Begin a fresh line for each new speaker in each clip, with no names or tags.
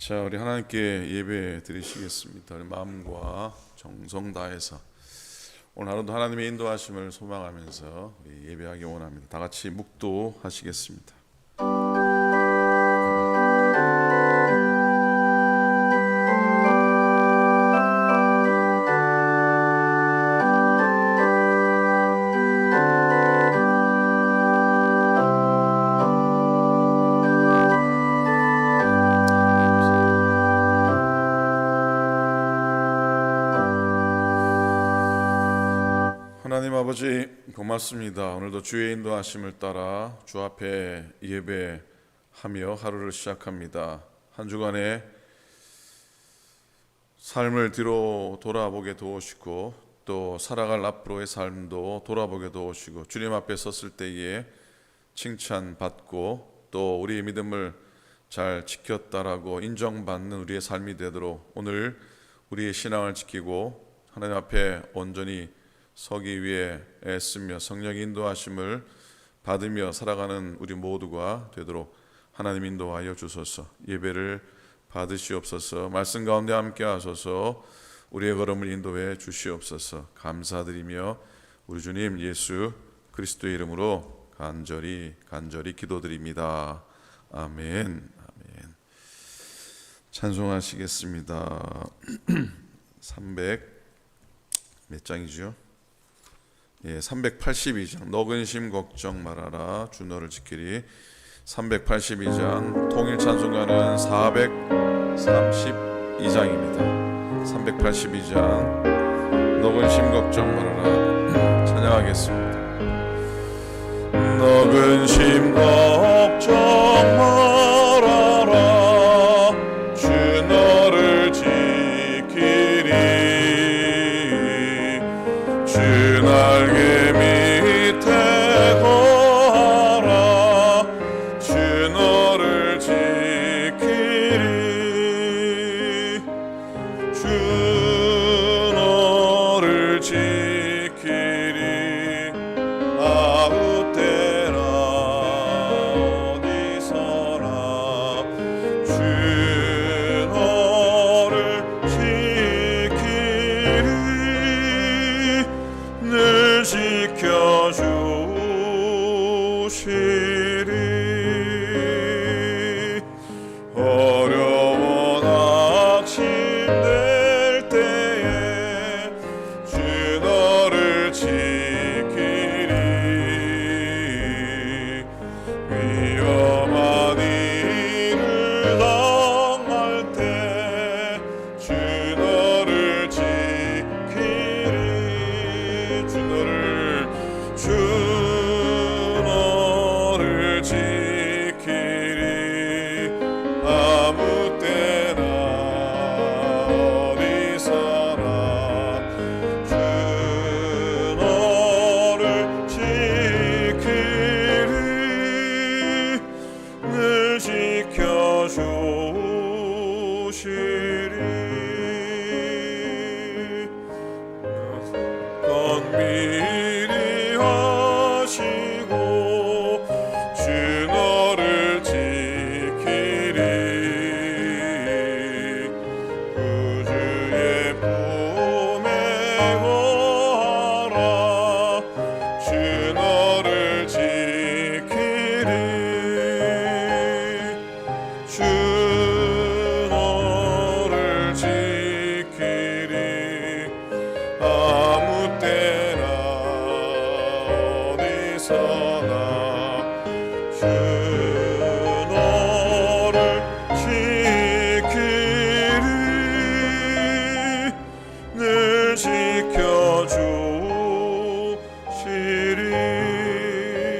자, 우리 하나님께 예배 드리시겠습니다. 우리 마음과 정성 다해서 오늘 하루도 하나님의 인도하심을 소망하면서 우리 예배하기 원합니다. 다 같이 묵도하시겠습니다. 하나님 아버지 고맙습니다. 오늘도 주의 인도하심을 따라 주 앞에 예배하며 하루를 시작합니다. 한 주간의 삶을 뒤로 돌아보게 도우시고 또 살아갈 앞으로의 삶도 돌아보게 도우시고 주님 앞에 섰을 때에 칭찬받고 또 우리의 믿음을 잘 지켰다라고 인정받는 우리의 삶이 되도록 오늘 우리의 신앙을 지키고 하나님 앞에 온전히 서기 위해 애쓰며 성령의 인도하심을 받으며 살아가는 우리 모두가 되도록 하나님 인도하여 주소서. 예배를 받으시옵소서. 말씀 가운데 함께 하소서. 우리의 걸음을 인도해 주시옵소서. 감사드리며 우리 주님 예수 그리스도의 이름으로 간절히 기도드립니다. 아멘. 아멘. 찬송하시겠습니다. 300 몇 장이죠? 382장 너 근심 걱정 말아라 주 너를 지키리. 382장 통일 찬송가는 432장입니다 382장 너 근심 걱정 말아라 찬양하겠습니다. 너 근심 걱정 말아라 주 너를 지키리. 주 날개 밑에 거하라 주 너를 지키리. 주 너를 지키리. 아무 때나 어디서나 주 너를 지키리. 늘 지켜주시리. 어려워 낙심될 때에 주 너를 지키리. 위험한 일을 당할 때 주 너를 지키리. 주 너를 지키리. 아무 때나 어디서나 주 너를 지키리. 늘 지켜주시리. 미리 하시고 주 너를 지키리. 구주의 품에 거하라 주 너를 지키리. 주 너를 지키리. 아무 때나 어디서나 주 너를 지키리. 늘 지켜주시리.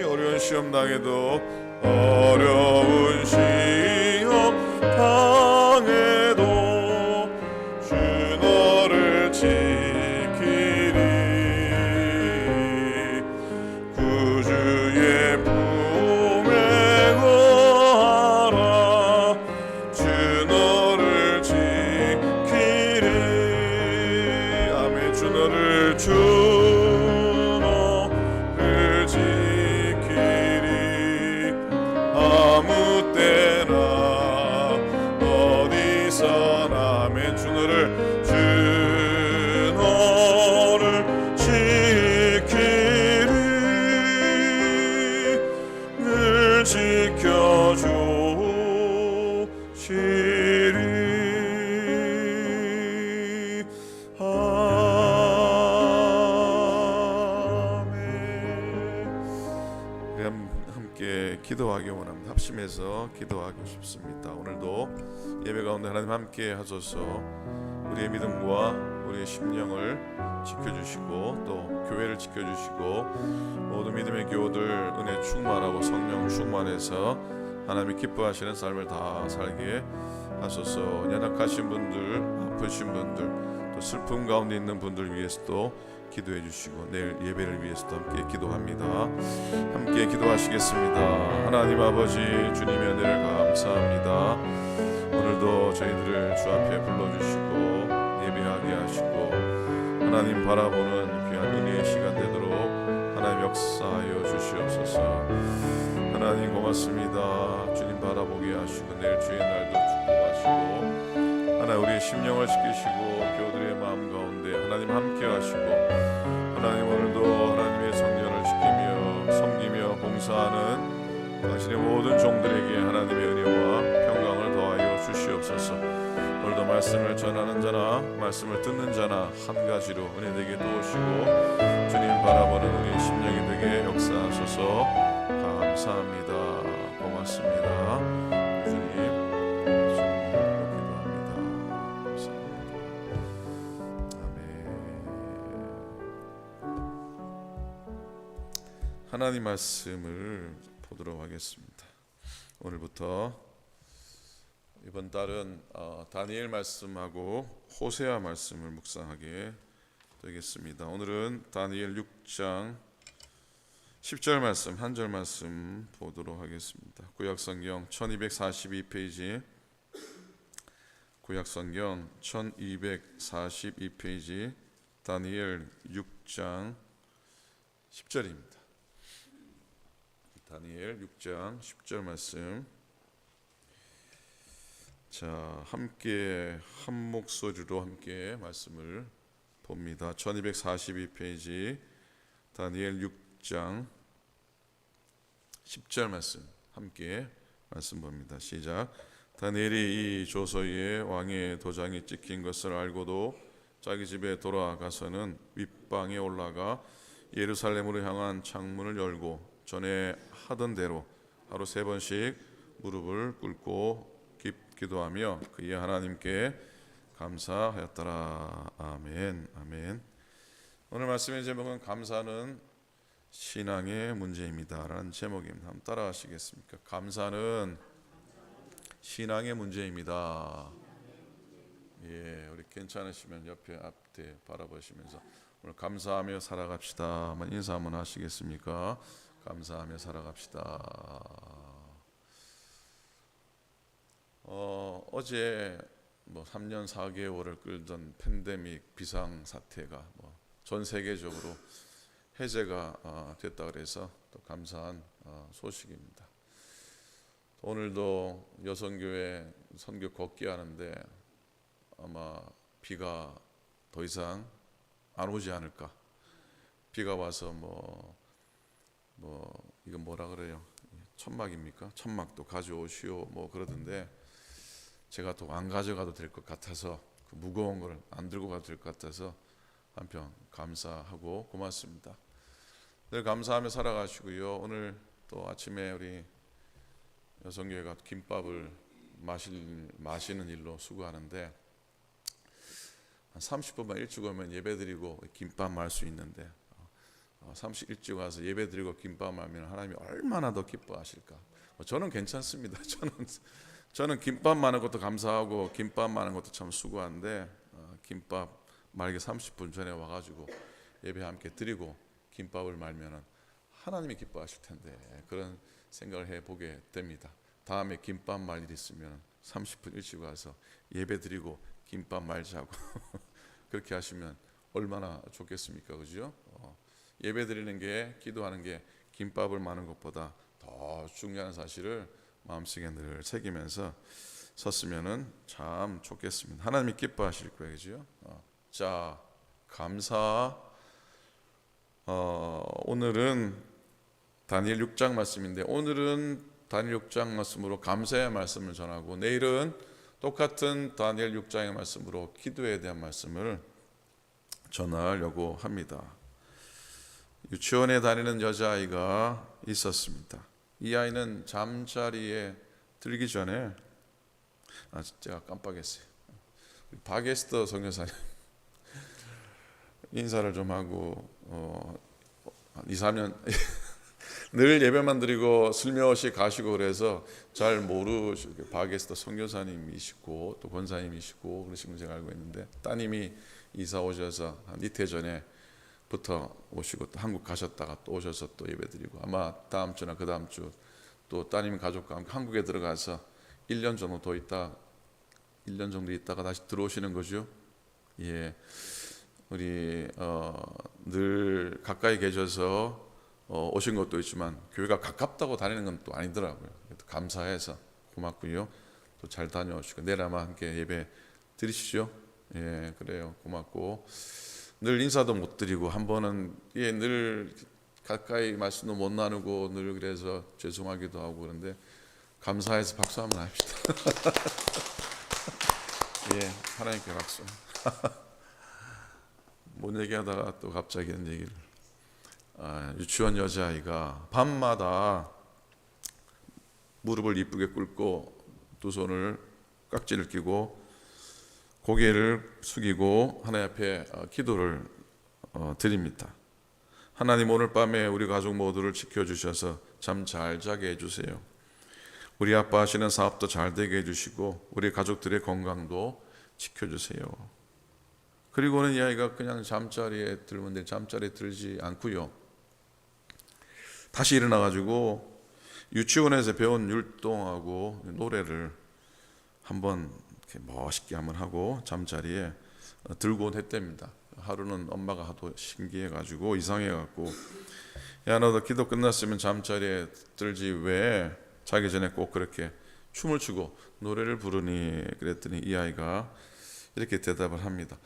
어려운 시험 당해도 어려운 시험 당해도 주 너를 지키리. 구주의 품에 거하라 주 너를 지키리. 아멘. 주 너를 지키리. 아무 때나 어디 아멘. 주 너를 지키리. 늘 지켜주시리. 아멘. 우리 함께 기도하기 원합니다. 합심해서 기도하고 싶습니다. 오늘도 예배 가운데 하나님 함께 하소서. 우리의 믿음과 우리의 심령을 지켜주시고 또 교회를 지켜주시고 모든 믿음의 교우들 은혜 충만하고 성령 충만해서 하나님이 기뻐하시는 삶을 다 살게 하소서. 연약하신 분들, 아프신 분들, 또 슬픔 가운데 있는 분들 위해서도 기도해 주시고 내일 예배를 위해서도 함께 기도합니다. 함께 기도하시겠습니다. 하나님 아버지, 주님의 은혜를 감사합니다. 오늘도 저희들을 주 앞에 불러주시고 예배하게 하시고 하나님 바라보는 귀한 은혜의 시간 되도록 하나님 역사하여 주시옵소서. 하나님 고맙습니다. 주님 바라보게 하시고 내일 주의 날도 축복하시고 하나님 우리의 심령을 지키시고 교우들의 마음 가운데 하나님 함께 하시고 하나님 오늘도 하나님의 성전을 지키며 섬기며 봉사하는 당신의 모든 종들에게 하나님의 은혜와 평강을 더하여 주시옵소서. 오늘도 말씀을 전하는 자나 말씀을 듣는 자나 한 가지로 은혜되게 도우시고 주님 바라보는 우리의 심령이 되게 역사하소서. 감사합니다. 고맙습니다. 주님 기도합니다. 감사합니다. 아멘. 하나님 말씀을 보도록 하겠습니다. 오늘부터 이번 달은 다니엘 말씀하고 호세아 말씀을 묵상하게 되겠습니다. 오늘은 다니엘 6장 10절 말씀, 한 절 말씀 보도록 하겠습니다. 구약성경 1242페이지, 구약성경 1242페이지, 다니엘 6장 10절입니다. 다니엘 6장 10절 말씀. 자, 함께 한 목소리로 함께 말씀을 봅니다. 1242페이지 다니엘 6장 10절 말씀 함께 말씀 봅니다. 시작. 다니엘이 이 조서에 왕의 도장이 찍힌 것을 알고도 자기 집에 돌아가서는 윗방에 올라가 예루살렘으로 향한 창문을 열고 전에 하던 대로 하루 3번씩 무릎을 꿇고 기도하며 그의 하나님께 감사하였더라. 아멘. 아멘. 오늘 말씀의 제목은 감사는 신앙의 문제입니다 라는 제목입니다. 한번 따라하시겠습니까? 감사는 신앙의 문제입니다. 예, 우리 괜찮으시면 옆에 앞에 바라보시면서 오늘 감사하며 살아갑시다. 한번 인사 한번 하시겠습니까? 감사하며 살아갑시다. 어제 3년 4개월을 끌던 팬데믹 비상 사태가 전 세계적으로 해제가 됐다 그래서 또 감사한 소식입니다. 오늘도 여성교회 선교 걷기 하는데 아마 비가 더 이상 안 오지 않을까. 비가 와서 이건 뭐라 그래요? 천막입니까? 천막도 가져오시오 그러던데 제가 또 안 가져가도 될 것 같아서 그 무거운 걸 안 들고 가도 될 것 같아서 한편 감사하고 고맙습니다. 늘 감사하며 살아가시고요. 오늘 또 아침에 우리 여성교회가 김밥을 마시는 일로 수고하는데 한 30분만 일찍 오면 예배드리고 김밥 말 수 있는데 30 일찍 와서 예배드리고 김밥 말면 하나님이 얼마나 더 기뻐하실까. 저는 괜찮습니다. 저는 김밥 마는 것도 감사하고 김밥 마는 것도 참 수고한데 김밥 말기 30분 전에 와가지고 예배 함께 드리고 김밥을 말면은 하나님이 기뻐하실 텐데 그런 생각을 해보게 됩니다. 다음에 김밥 말 일 있으면 30분 일찍 와서 예배 드리고 김밥 말자고 그렇게 하시면 얼마나 좋겠습니까? 그죠? 예배 드리는 게, 기도하는 게 김밥을 마는 것보다 더 중요한 사실을 마음속에 늘 새기면서 섰으면은 참 좋겠습니다. 하나님이 기뻐하실 거예요, 그죠? 자, 감사. 오늘은 다니엘 6장 말씀인데, 오늘은 다니엘 6장 말씀으로 감사의 말씀을 전하고, 내일은 똑같은 다니엘 6장의 말씀으로 기도에 대한 말씀을 전하려고 합니다. 유치원에 다니는 여자아이가 있었습니다. 이 아이는 잠자리에 들기 전에 제가 깜빡했어요. 바게스터 선교사님 인사를 좀 하고 2, 3년 늘 예배만 드리고 슬며시 가시고 그래서 잘 모르시고, 바게스터 선교사님이시고 또 권사님이시고 그러신 걸 제가 알고 있는데, 따님이 이사 오셔서 한 이틀 전에부터 오시고 또 한국 가셨다가 또 오셔서 또 예배 드리고, 아마 다음 주나 그 다음 주 또 따님 가족과 함께 한국에 들어가서 1년 정도 있다가 다시 들어오시는 거죠. 예, 우리 늘 가까이 계셔서 오신 것도 있지만 교회가 가깝다고 다니는 건 또 아니더라고요. 감사해서 고맙고요. 또 잘 다녀오시고 내일 아마 함께 예배 드리시죠. 예, 그래요. 고맙고, 늘 인사도 못 드리고 한 번은 늘 가까이 말씀도 못 나누고 늘 그래서 죄송하기도 하고, 그런데 감사해서 박수 한번 합시다. 예, 하나님께 박수. 뭔 얘기하다가 또 갑자기 이런 얘기를. 유치원 여자아이가 밤마다 무릎을 이쁘게 꿇고 두 손을 깍지를 끼고 고개를 숙이고 하나님 앞에 기도를 드립니다. 하나님, 오늘 밤에 우리 가족 모두를 지켜주셔서 잠 잘 자게 해주세요. 우리 아빠 하시는 사업도 잘 되게 해주시고 우리 가족들의 건강도 지켜주세요. 그리고는 이 아이가 그냥 잠자리에 들면 잠자리에 들지 않고요, 다시 일어나가지고 유치원에서 배운 율동하고 노래를 한번 이렇게 멋있게 한번 하고 잠자리에 들고 했답니다. 하루는 엄마가 하도 신기해가지고 이상해갖고, 야, 너도 기도 끝났으면 잠자리에 들지 왜 자기 전에 꼭 그렇게 춤을 추고 노래를 부르니? 그랬더니 이 아이가 이렇게 대답을 합니다.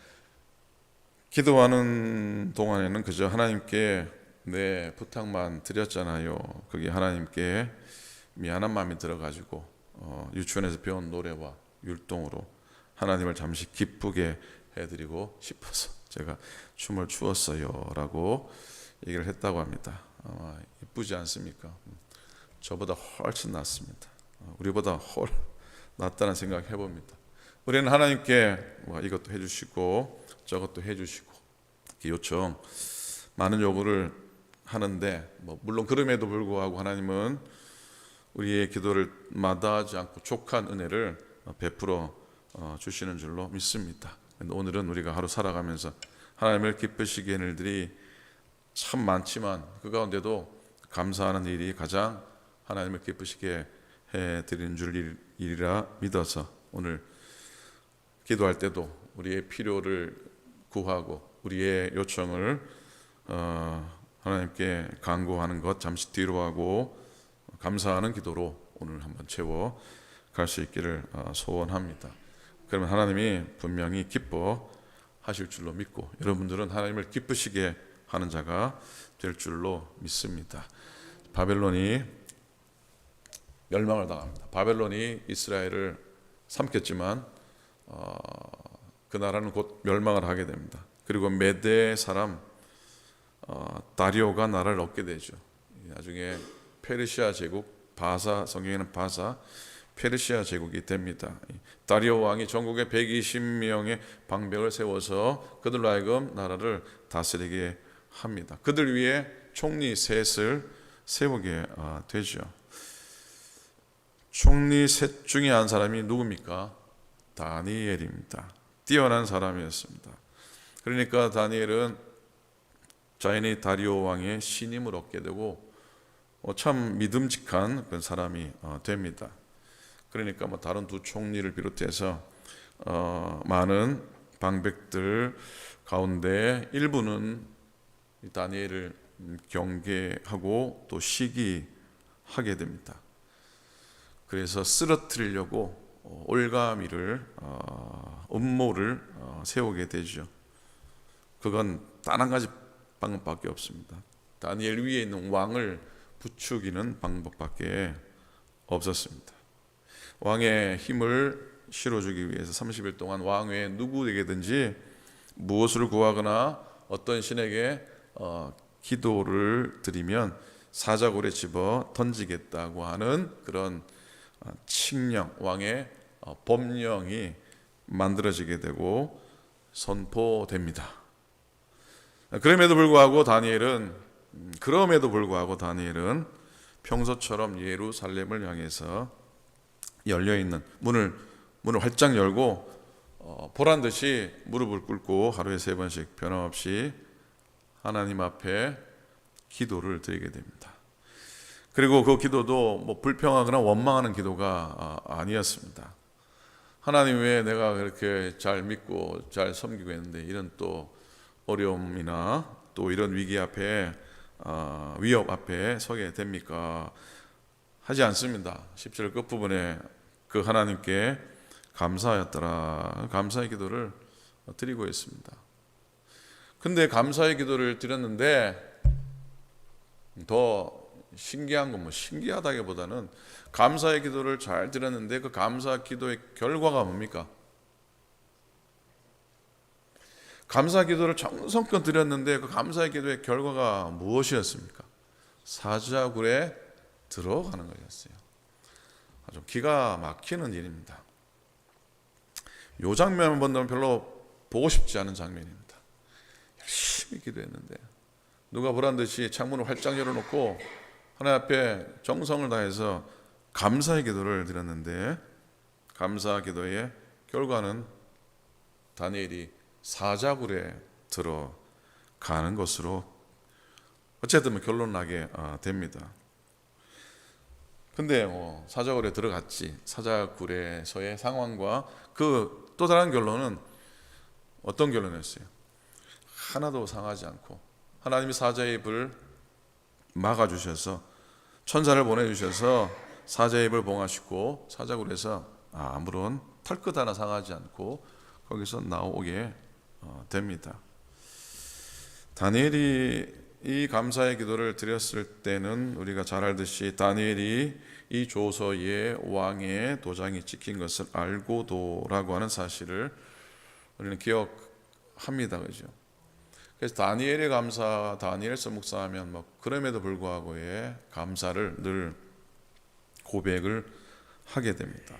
기도하는 동안에는 그저 하나님께 내 부탁만 드렸잖아요. 그게 하나님께 미안한 마음이 들어가지고 유치원에서 배운 노래와 율동으로 하나님을 잠시 기쁘게 해드리고 싶어서 제가 춤을 추었어요 라고 얘기를 했다고 합니다. 이쁘지 않습니까? 저보다 훨씬 낫습니다. 우리보다 훨 낫다는 생각 해봅니다. 우리는 하나님께 이것도 해주시고 저것도 해주시고 요청, 많은 요구를 하는데, 물론 그럼에도 불구하고 하나님은 우리의 기도를 마다하지 않고 족한 은혜를 베풀어 주시는 줄로 믿습니다. 오늘은 우리가 하루 살아가면서 하나님을 기쁘시게 하는 일들이 참 많지만 그 가운데도 감사하는 일이 가장 하나님을 기쁘시게 해드리는 줄 일이라 믿어서 오늘 기도할 때도 우리의 필요를 구하고 우리의 요청을 하나님께 간구하는 것 잠시 뒤로 하고 감사하는 기도로 오늘 한번 채워 갈 수 있기를 소원합니다. 그러면 하나님이 분명히 기뻐하실 줄로 믿고 여러분들은 하나님을 기쁘시게 하는 자가 될 줄로 믿습니다. 바벨론이 멸망을 당합니다. 바벨론이 이스라엘을 삼켰지만 그 나라는 곧 멸망을 하게 됩니다. 그리고 메대 사람 다리오가 나라를 얻게 되죠. 나중에 페르시아 제국, 바사, 성경에는 바사, 페르시아 제국이 됩니다. 다리오 왕이 전국에 120명의 방백을 세워서 그들로 하여금 나라를 다스리게 합니다. 그들 위에 총리 셋을 세우게 되죠. 총리 셋 중에 한 사람이 누굽니까? 다니엘입니다. 뛰어난 사람이었습니다. 그러니까 다니엘은 자연히 다리오 왕의 신임을 얻게 되고 참 믿음직한 그런 사람이 됩니다. 그러니까 다른 두 총리를 비롯해서 많은 방백들 가운데 일부는 다니엘을 경계하고 또 시기하게 됩니다. 그래서 쓰러뜨리려고 올가미를 음모를 세우게 되죠. 그건 단 한 가지 방법밖에 없습니다. 다니엘 위에 있는 왕을 부추기는 방법밖에 없었습니다. 왕의 힘을 실어주기 위해서 30일 동안 왕 외에 누구에게든지 무엇을 구하거나 어떤 신에게 기도를 드리면 사자굴에 집어 던지겠다고 하는 그런 칙령, 왕의 법령이 만들어지게 되고 선포됩니다. 그럼에도 불구하고 다니엘은 평소처럼 예루살렘을 향해서 열려있는 문을 활짝 열고 보란 듯이 무릎을 꿇고 하루에 3번씩 변함없이 하나님 앞에 기도를 드리게 됩니다. 그리고 그 기도도 불평하거나 원망하는 기도가 아니었습니다. 하나님 왜 내가 그렇게 잘 믿고 잘 섬기고 있는데 이런 또 어려움이나 또 이런 위기 앞에 위협 앞에 서게 됩니까? 하지 않습니다. 10절 끝부분에 그 하나님께 감사하였더라. 감사의 기도를 드리고 있습니다. 근데 감사의 기도를 드렸는데 더 신기한 건 신기하다기보다는 감사의 기도를 잘 드렸는데 그 감사 기도의 결과가 뭡니까? 감사 기도를 정성껏 드렸는데 그 감사의 기도의 결과가 무엇이었습니까? 사자굴에 들어가는 것이었어요. 아주 기가 막히는 일입니다. 이 장면 본다면 별로 보고 싶지 않은 장면입니다. 열심히 기도했는데 누가 보란 듯이 창문을 활짝 열어놓고 하나님 앞에 정성을 다해서 감사의 기도를 드렸는데 감사 기도의 결과는 다니엘이 사자굴에 들어가는 것으로 어쨌든 결론 나게 됩니다. 근데 사자굴에 들어갔지. 사자굴에서의 상황과 그 또 다른 결론은 어떤 결론이었어요? 하나도 상하지 않고 하나님이 사자의 입을 막아주셔서 천사를 보내주셔서 사자의 입을 봉하시고 사자굴에서 아무런 털끝 하나 상하지 않고 거기서 나오게 됩니다. 다니엘이 이 감사의 기도를 드렸을 때는 우리가 잘 알듯이 다니엘이 이 조서에 왕의 도장이 찍힌 것을 알고도라고 하는 사실을 우리는 기억합니다. 그죠? 그래서 다니엘의 감사, 다니엘서 묵상하면 그럼에도 불구하고의 감사를 늘 고백을 하게 됩니다.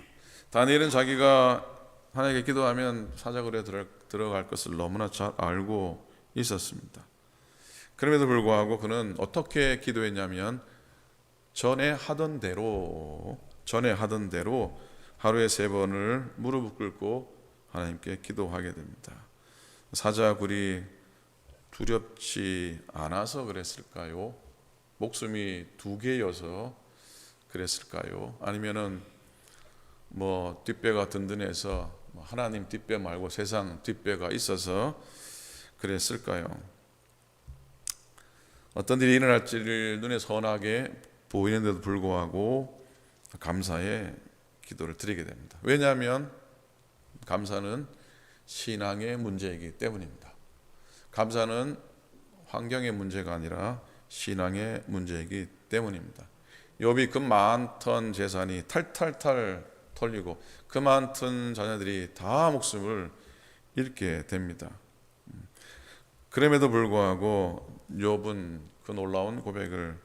다니엘은 자기가 하나님께 기도하면 사자굴에 들어갈 것을 너무나 잘 알고 있었습니다. 그럼에도 불구하고 그는 어떻게 기도했냐면 전에 하던 대로 하루에 3번을 무릎을 꿇고 하나님께 기도하게 됩니다. 사자굴이 두렵지 않아서 그랬을까요? 목숨이 2개여서 그랬을까요? 아니면은 뒷배가 든든해서 하나님 뒷배 말고 세상 뒷배가 있어서 그랬을까요? 어떤 일이 일어날지를 눈에 선하게 보이는데도 불구하고 감사의 기도를 드리게 됩니다. 왜냐하면 감사는 신앙의 문제이기 때문입니다. 감사는 환경의 문제가 아니라 신앙의 문제이기 때문입니다. 욥이 그 많던 재산이 탈탈탈 털리고 그 많던 자녀들이 다 목숨을 잃게 됩니다. 그럼에도 불구하고 욥은 그 놀라운 고백을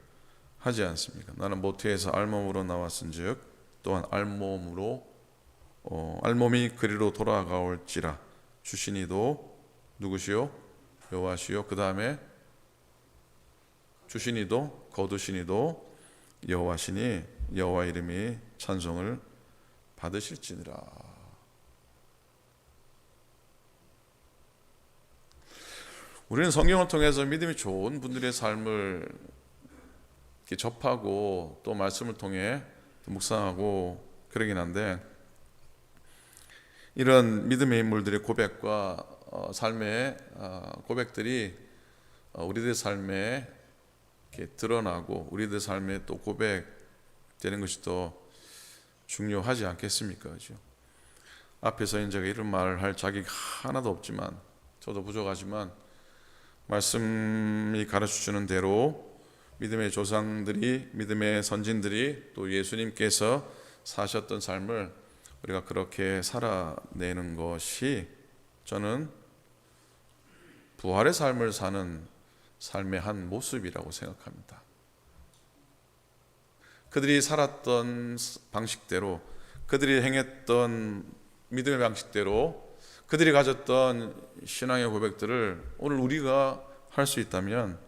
하지 않습니까? 나는 모태에서 알몸으로 나왔은즉 또한 알몸이 그리로 돌아가올지라. 주신이도 누구시요? 여호와시요. 그 다음에 주신이도 거두신이도 여호와시니 여호와 이름이 찬송을 받으실지니라. 우리는 성경을 통해서 믿음이 좋은 분들의 삶을 이렇게 접하고 또 말씀을 통해 묵상하고 그러긴 한데 이런 믿음의 인물들의 고백과 삶의 고백들이 우리들 삶에 이렇게 드러나고 우리들 삶에 또 고백되는 것이 또 중요하지 않겠습니까? 그죠? 앞에서 이제 이런 말을 할 자격이 하나도 없지만, 저도 부족하지만 말씀이 가르쳐주는 대로 믿음의 조상들이, 믿음의 선진들이, 또 예수님께서 사셨던 삶을 우리가 그렇게 살아내는 것이 저는 부활의 삶을 사는 삶의 한 모습이라고 생각합니다. 그들이 살았던 방식대로, 그들이 행했던 믿음의 방식대로, 그들이 가졌던 신앙의 고백들을 오늘 우리가 할 수 있다면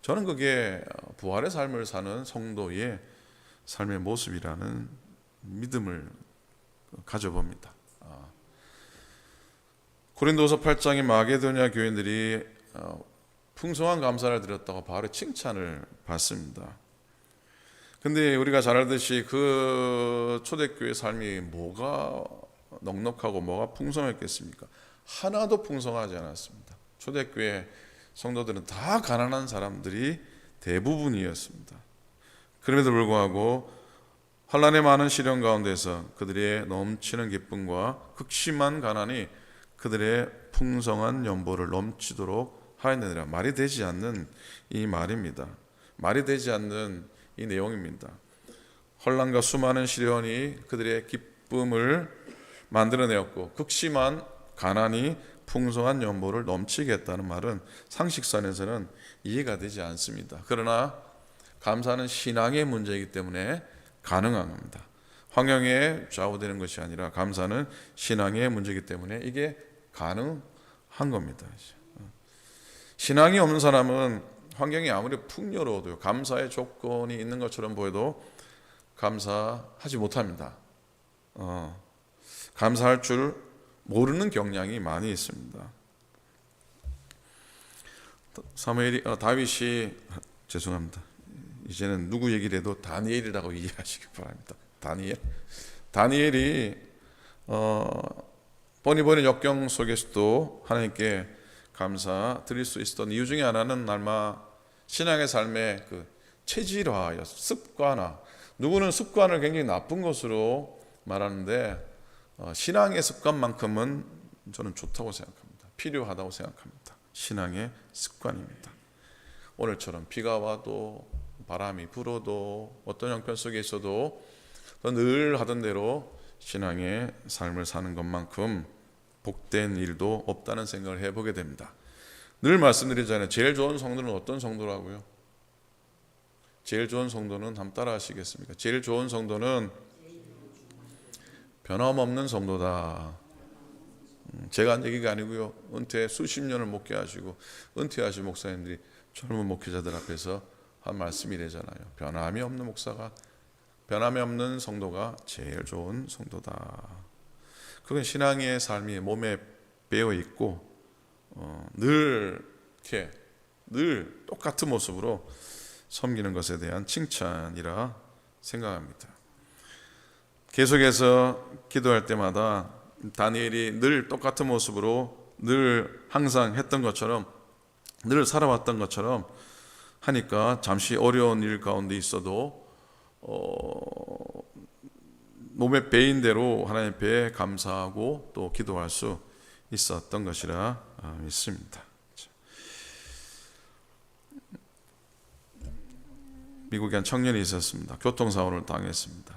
저는 그게 부활의 삶을 사는 성도의 삶의 모습이라는 믿음을 가져봅니다. 고린도서 8장의 마게도냐 교인들이 풍성한 감사를 드렸다고 바울의 칭찬을 받습니다. 근데 우리가 잘 알듯이 그 초대교회 삶이 뭐가 넉넉하고 뭐가 풍성했겠습니까? 하나도 풍성하지 않았습니다. 초대교회 성도들은 다 가난한 사람들이 대부분이었습니다. 그럼에도 불구하고 환난의 많은 시련 가운데서 그들의 넘치는 기쁨과 극심한 가난이 그들의 풍성한 연보를 넘치도록 하였느니라. 말이 되지 않는 이 말입니다. 말이 되지 않는 이 내용입니다. 환난과 수많은 시련이 그들의 기쁨을 만들어내었고 극심한 가난이 풍성한 연보를 넘치게 했다는 말은 상식선에서는 이해가 되지 않습니다. 그러나 감사는 신앙의 문제이기 때문에 가능한 겁니다. 환경에 좌우되는 것이 아니라 감사는 신앙의 문제이기 때문에 이게 가능한 겁니다. 신앙이 없는 사람은 환경이 아무리 풍요로워도 감사의 조건이 있는 것처럼 보여도 감사하지 못합니다. 감사할 줄 모르는 경향이 많이 있습니다. 다윗이 죄송합니다. 이제는 누구 얘기를 해도 다니엘이라고 이해하시기 바랍니다. 다니엘이 번이번의 역경 속에서도 하나님께 감사 드릴 수 있었던 이유 중에 하나는 아마 신앙의 삶의 그 체질화였습니다. 습관화. 누구는 습관을 굉장히 나쁜 것으로 말하는데 신앙의 습관만큼은 저는 좋다고 생각합니다. 필요하다고 생각합니다. 신앙의 습관입니다. 오늘처럼 비가 와도 바람이 불어도 어떤 형편 속에 있어도 늘 하던 대로 신앙의 삶을 사는 것만큼 복된 일도 없다는 생각을 해보게 됩니다. 늘 말씀드리잖아요. 제일 좋은 성도는 어떤 성도라고요? 제일 좋은 성도는 한번 따라 하시겠습니까? 제일 좋은 성도는 변함없는 성도다. 제가 한 얘기가 아니고요. 은퇴 수십 년을 목회하시고 은퇴하신 목사님들이 젊은 목회자들 앞에서 한 말씀이래잖아요. 변함이 없는 목사가, 변함이 없는 성도가 제일 좋은 성도다. 그건 신앙의 삶이 몸에 배어 있고 늘 똑같은 모습으로 섬기는 것에 대한 칭찬이라 생각합니다. 계속해서 기도할 때마다 다니엘이 늘 똑같은 모습으로 늘 항상 했던 것처럼, 늘 살아왔던 것처럼 하니까 잠시 어려운 일 가운데 있어도 몸에 배인 대로 하나님 앞에 감사하고 또 기도할 수 있었던 것이라 믿습니다. 미국에 한 청년이 있었습니다. 교통사고를 당했습니다.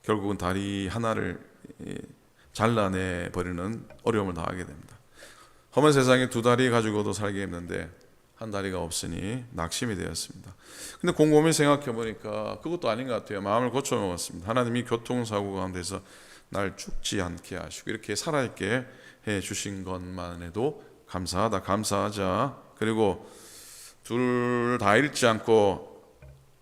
결국은 다리 하나를 잘라내버리는 어려움을 당하게 됩니다. 험한 세상에 두 다리 가지고도 살기 힘든데 한 다리가 없으니 낙심이 되었습니다. 근데 곰곰이 생각해 보니까 그것도 아닌 것 같아요. 마음을 고쳐먹었습니다. 하나님이 교통사고 가운데서 날 죽지 않게 하시고 이렇게 살아있게 해주신 것만 해도 감사하다, 감사하자. 그리고 둘 다 잃지 않고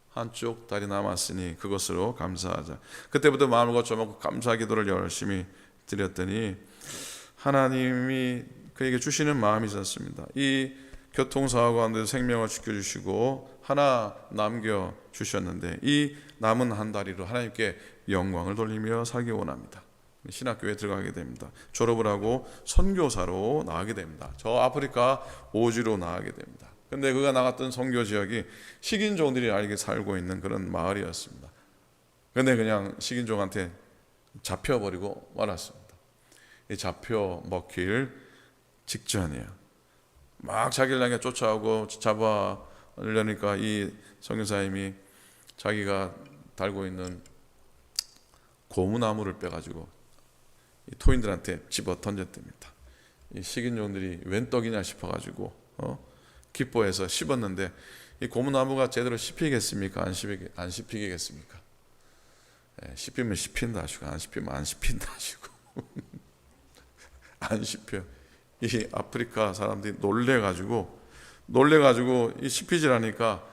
한쪽 다리 남았으니 그것으로 감사하자. 그때부터 마음을 고쳐먹고 감사 기도를 열심히 드렸더니 하나님이 그에게 주시는 마음이 있었습니다. 이 교통사고 가운데 생명을 지켜주시고 하나 남겨주셨는데 이 남은 한 다리로 하나님께 영광을 돌리며 살기 원합니다. 신학교에 들어가게 됩니다. 졸업을 하고 선교사로 나가게 됩니다. 저 아프리카 오지로 나가게 됩니다. 근데 그가 나갔던 선교 지역이 식인종들이 알게 살고 있는 그런 마을이었습니다. 근데 그냥 식인종한테 잡혀버리고 말았습니다. 이 잡혀 먹힐 직전이에요. 막 자기를 향해 쫓아오고 잡아내려니까 이 선교사님이 자기가 달고 있는 고무나무를 빼가지고 이 토인들한테 집어 던졌답니다. 이 식인종들이 웬 떡이냐 싶어가지고 기뻐해서 씹었는데 이 고무나무가 제대로 씹히겠습니까? 안 씹히겠습니까? 씹히면 씹힌다 하시고 안 씹히면 안 씹힌다 하시고 안 씹혀. 이 아프리카 사람들이 놀래가지고 이 씹히지라니까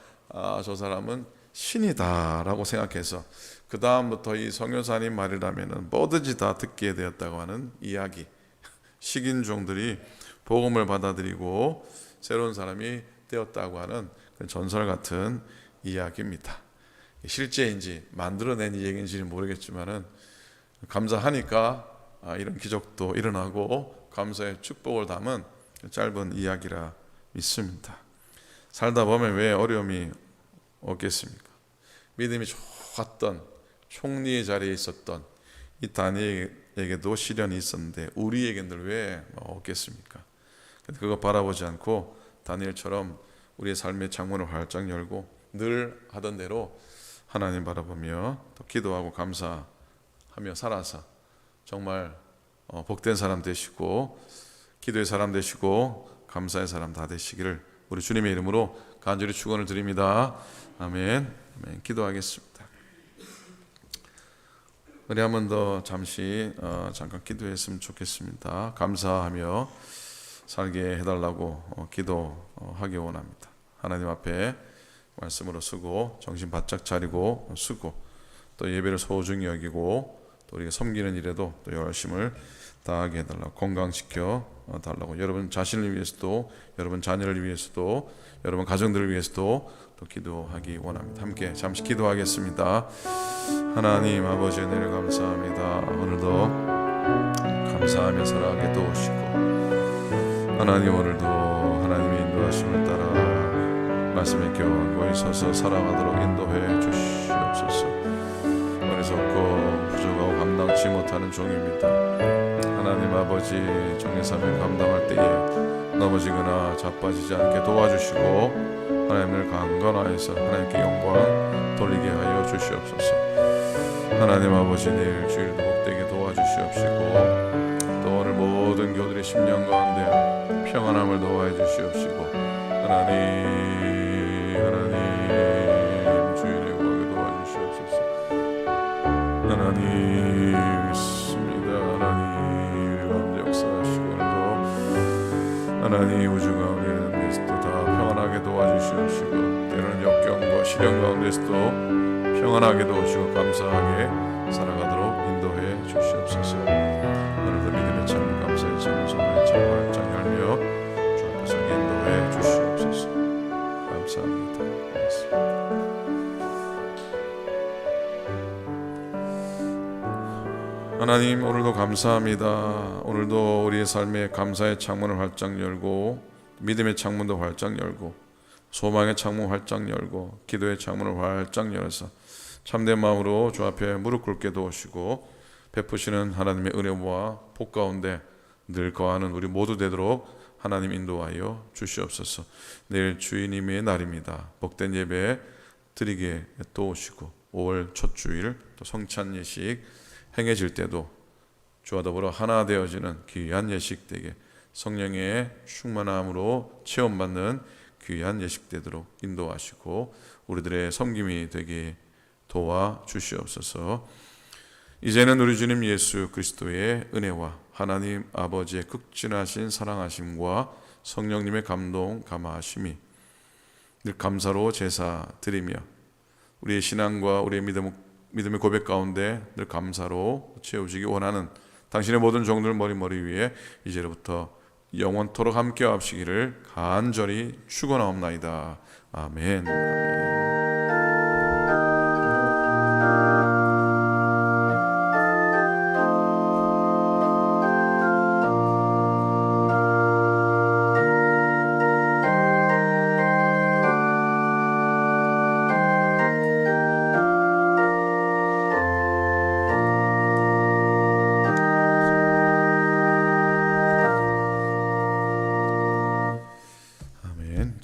저 사람은 신이다라고 생각해서 그 다음부터 이 선교사님 말이라면은 뭐든지 다 듣게 되었다고 하는 이야기. 식인종들이 복음을 받아들이고 새로운 사람이 되었다고 하는 전설 같은 이야기입니다. 실제인지 만들어낸 얘기인지는 모르겠지만은 감사하니까 이런 기적도 일어나고 감사의 축복을 담은 짧은 이야기라 믿습니다. 살다 보면 왜 어려움이 없겠습니까? 믿음이 좋았던 총리의 자리에 있었던 이 다니엘에게도 시련이 있었는데 우리에게는 왜 없겠습니까? 그거 바라보지 않고 다니엘처럼 우리의 삶의 창문을 활짝 열고 늘 하던 대로 하나님 바라보며 또 기도하고 감사하며 살아서 정말 복된 사람 되시고 기도의 사람 되시고 감사의 사람 다 되시기를 우리 주님의 이름으로 간절히 축원을 드립니다. 아멘. 아멘. 기도하겠습니다. 우리 한 번 더 잠시 잠깐 기도했으면 좋겠습니다. 감사하며 살게 해달라고 기도하기 원합니다. 하나님 앞에 말씀으로 쓰고 정신 바짝 차리고 쓰고 또 예배를 소중히 여기고 또 우리가 섬기는 일에도 또 열심을 다하게 해달라고 건강시켜 달라고 여러분 자신을 위해서도 여러분 자녀를 위해서도 여러분 가정들을 위해서도 또 기도하기 원합니다. 함께 잠시 기도하겠습니다. 하나님 아버지 은혜를 감사합니다. 오늘도 감사하며 살아가게 도우시고 하나님 오늘도 하나님의 인도하심을 따라 말씀에 껴안고 있어서 살아가도록 인도해 주시옵소서. 어리석고 부족하고 감당치 못하는 종입니다. 하나님 아버지 종의 삶을 감당할 때에 넘어지거나 자빠지지 않게 도와주시고 하나님을 강건하여서 하나님께 영광 돌리게 하여 주시옵소서. 하나님 아버지 내일 주일도 복되게 도와주시옵시고 또 오늘 모든 교들의 심령 가운데 평안함을 도와해 주시옵시고 하나님 주일에 구하게 도와주시옵소서. 하나님 믿습니다. 하나님 가운데 역사하시고 오늘도 하나님 우주 가운데에서도 다 평안하게 도와주시옵시고 때로는 역경과 시련 가운데서도 평안하게 도우시고 감사하게 살아가도록 인도해 주시옵소서. 오늘도 믿음의 창문 감사의 창문 소망의 창문 활짝 열며 주 앞에서 인도해 주시옵소서. 감사합니다. 하나님 오늘도 감사합니다. 오늘도 우리의 삶에 감사의 창문을 활짝 열고 믿음의 창문도 활짝 열고 소망의 창문 활짝 열고 기도의 창문을 활짝 열어서 참된 마음으로 주 앞에 무릎 꿇게 도우시고 베푸시는 하나님의 은혜와 복 가운데 늘 거하는 우리 모두 되도록 하나님 인도하여 주시옵소서. 내일 주님의 날입니다. 복된 예배 드리게 도우시고 5월 첫 주일 또 성찬 예식 행해질 때도 주와 더불어 하나 되어지는 귀한 예식 되게 성령의 충만함으로 체험받는 귀한 예식 되도록 인도하시고 우리들의 섬김이 되게 도와주시옵소서. 이제는 우리 주님 예수 그리스도의 은혜와 하나님 아버지의 극진하신 사랑하심과 성령님의 감동 감화하심이 늘 감사로 제사 드리며 우리의 신앙과 우리의 믿음의 고백 가운데 늘 감사로 채워지기 원하는 당신의 모든 종들 머리 위에 이제로부터 영원토록 함께 하시기를 간절히 축원하옵나이다. 아멘.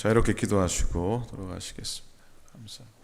자, 이렇게 기도하시고 돌아가시겠습니다. 감사합니다.